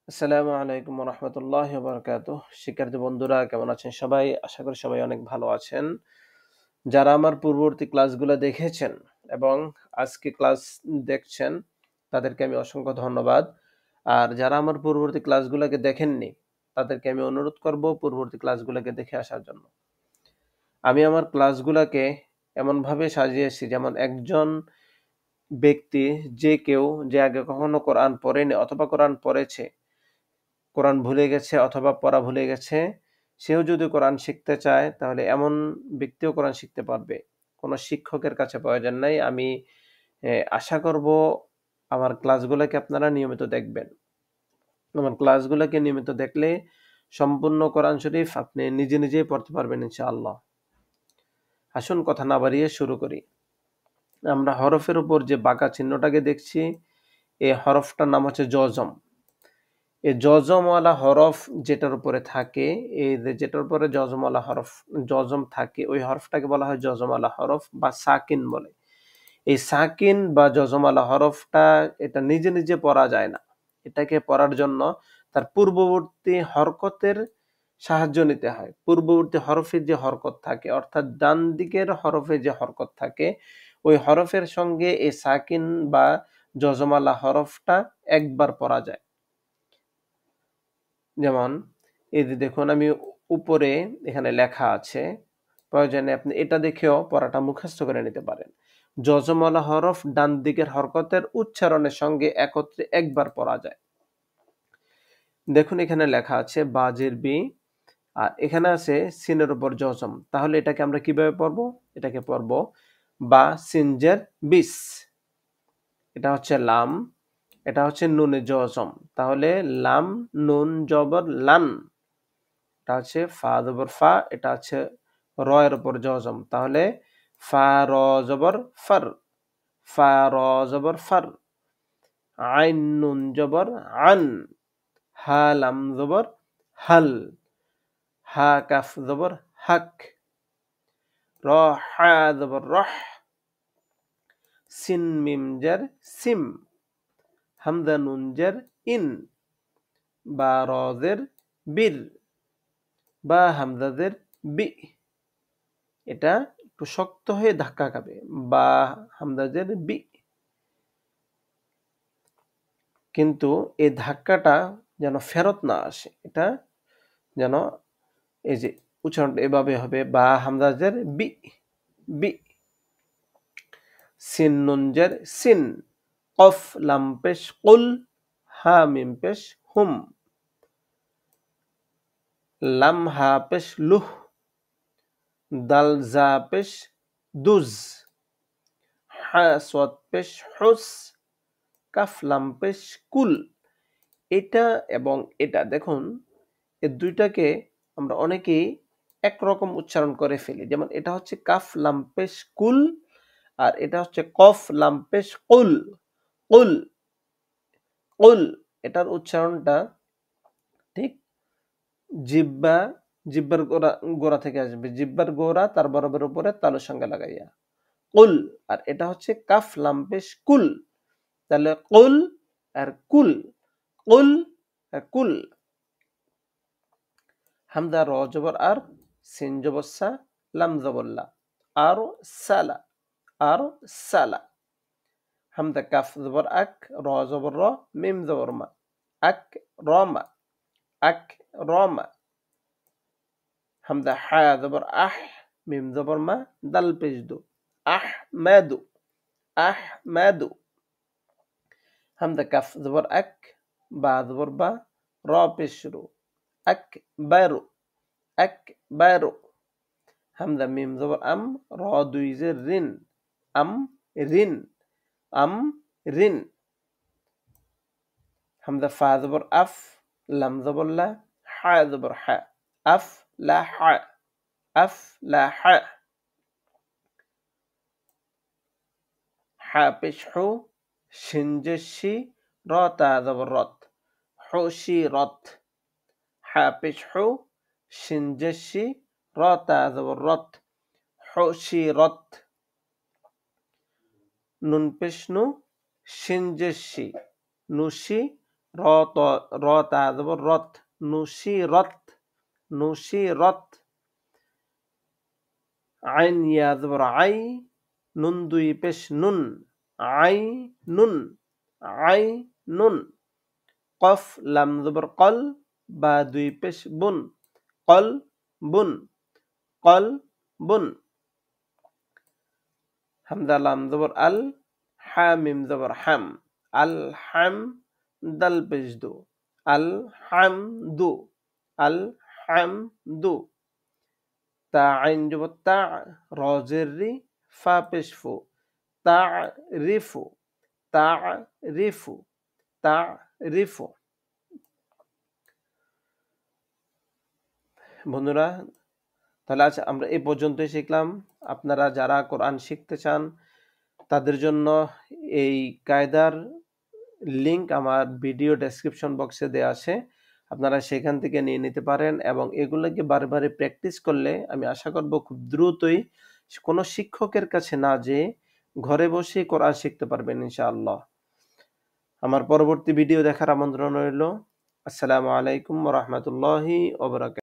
আসসালামু আলাইকুম রহমতুল্লাহ বারকাতুহ। শিক্ষার্থী বন্ধুরা কেমন আছেন সবাই? আশা করি সবাই অনেক ভালো আছেন। যারা আমার পূর্ববর্তী ক্লাসগুলো দেখেছেন এবং আজকে ক্লাস দেখছেন তাদেরকে আমি অসংখ্য ধন্যবাদ। আর যারা আমার পূর্ববর্তী ক্লাসগুলোকে দেখেননি তাদেরকে আমি অনুরোধ করব পূর্ববর্তী ক্লাসগুলোকে দেখে আসার জন্য। আমি আমার ক্লাসগুলোকে এমনভাবে সাজিয়েছি যেমন একজন ব্যক্তি যে আগে কখনো কোরআন পড়েনি অথবা কোরআন পড়েছে, কোরআন ভুলে গেছে অথবা পড়া ভুলে গেছে, সেও যদি কোরআন শিখতে চায় তাহলে এমন ব্যক্তিও কোরআন শিখতে পারবে। কোনো শিক্ষকের কাছে প্রয়োজন নাই। আমি আশা করব আমার ক্লাসগুলোকে আপনারা নিয়মিত দেখবেন। আমার ক্লাসগুলোকে নিয়মিত দেখলে সম্পূর্ণ কোরআন শরীফ আপনি নিজে নিজেই পড়তে পারবেন ইনশাআল্লাহ। আসুন কথা না বাড়িয়ে শুরু করি। আমরা হরফের উপর যে বাঁকা চিহ্নটাকে দেখছি, এই হরফটার নাম হচ্ছে জজম। এই জজমওয়ালা হরফ যেটার উপরে থাকে, যেটার উপরে জজমওয়ালা হরফ জজম থাকে, ওই হরফটাকে বলা হয় জজমওয়ালা হরফ বা সাকিন বলে। এই সাকিন বা জজমওয়ালা হরফটা এটা নিজে নিজে পড়া যায় না। এটাকে পড়ার জন্য তার পূর্ববর্তী হরকতের সাহায্য নিতে হয়। পূর্ববর্তী হরফের যে হরকত থাকে, অর্থাৎ ডান দিকের হরফে যে হরকত থাকে, ওই হরফের সঙ্গে এই সাকিন বা জজমওয়ালা হরফটা একবার পড়া যায়। যেমন এই যে দেখুন, আমি উপরে এখানে লেখা আছে, প্রয়োজনে আপনি এটা দেখেও পড়াটা মুখস্থ করে নিতে পারেন। জজমওয়ালা হরফ ডান দিকের হরকতের উচ্চারণের সঙ্গে একত্রে একবার পড়া যায়। দেখুন এখানে লেখা আছে বাজের বি, আর এখানে আছে সিনের উপর জজম। তাহলে এটাকে আমরা কিভাবে পড়বো? এটাকে পড়বো বা সিনজের বিস। এটা হচ্ছে লাম, এটা হচ্ছে নুনে জজম। তাহলে লাম নুন জবর লান। এটা হচ্ছে ফা জবর ফা, এটা হচ্ছে র এর উপর জজম। তাহলে ফা র জবর ফার, ফা র জবর ফার। আইন নুন জবর আন, হা লাম জবর হাল, হা কাফ জবর হাক, র হা জবর রহ, সিন মিম জের সিম, হামজা নুন জের ইন, বা র জের বীর, বা হামজা জের বি। এটা একটু শক্ত হয়ে ধাক্কা খাবে, বা হামজাজের বি। কিন্তু এই ধাক্কাটা যেন ফেরত না আসে, এটা যেন এই যে উচ্চারণটা এভাবে হবে, বা হামজাজের বি বি। সিন নুনজের সিন, কফ লাম পেশ কুল, হা মিম পেশ হুম, লাম হা পেশ লুহ, দাল জা পেশ দুজ, হা সদ পেশ হুস, কাফ লাম পেশ কুল। এটা এবং এটা দেখুন, এই দুইটাকে আমরা অনেকেই একরকম উচ্চারণ করে ফেলি। যেমন এটা হচ্ছে কাফ লাম পেশ কুল, আর এটা হচ্ছে কফ লাম পেশ কুল। কুল কুল, এটার উচ্চারণটা ঠিক জিব্বার গোড়া থেকে আসবে, জিব্বার গোড়া তার বরাবর উপরে তালুর সঙ্গে লাগাইয়া কুল। আর এটা হচ্ছে কাফ লাম পেশ কুল। তাহলে কুল আর কুল, কুল আর কুল। হামদা র জবর আর, সিন জবর সা, লাম জবর লা, আর সালা, আর সালা। হামদা কাফ জবর আক, র জবর র, মিম জবর মা, আক রমা, আক রমা। হামদা হা জবর আহ, মিম জবর মা, দাল পেশ দু, আহ মাদু, আহ মাদু। হামদা কাফ জবর আক, বা জবর বা, র পেশ রু, আক বারু, আক বারু। হামদা মিম জবর আম, র দুই জের রিন, আম রিন, আম রিন। হামদা ফা জবর আফ, লাম জবর লা, হা জবর হা, আফ লা হা, আফ লা হা। হা পেশ হু, শিন জের শি, র তা জবর রত, হুশি রত। হা পেশ হু, শিন জের শি, র তা জবর রত, হুশি রত। নুন পেশ নু, শিন জের শি, নুশি র ত র তা জবর রত, নুশিরত, নুশিরত। আইন ইয়া জবর আই, নুন দুই পেশ নুন, আই নুন, আই নুন। কফ লাম জবর কল, বা দুই পেশ বুন, কল বুন, কল বুন। হামজা লাম জবর আল, হা মিম জবর হাম, আল হাম, দাল পেশ দু, আল হাম দু, আল হাম দু। তা আইন জবর তা, র জের রি, ফা পেশ ফু, তা রিফু, তা রিফু, তা রিফু। বন্ধুরা, তাহলে আজ আমরা এই পর্যন্তই শিখলাম। আপনারা যারা কোরআন শিখতে চান তাদের জন্য এই কায়দার লিংক আমার ভিডিও ডেসক্রিপশন বক্সে দেওয়া আছে, আপনারা সেখান থেকে নিয়ে নিতে পারেন। এবং এগুলোকে বারে প্র্যাকটিস করলে আমি আশা করব খুব দ্রুতই কোনো শিক্ষকের কাছে না যেয়ে ঘরে বসে কোরআন শিখতে পারবেন ইনশাআল্লাহ। আমার পরবর্তী ভিডিও দেখার আমন্ত্রণ রইল। আসসালামু আলাইকুম ওয়া রাহমাতুল্লাহি ওয়া বারাকাতুহু।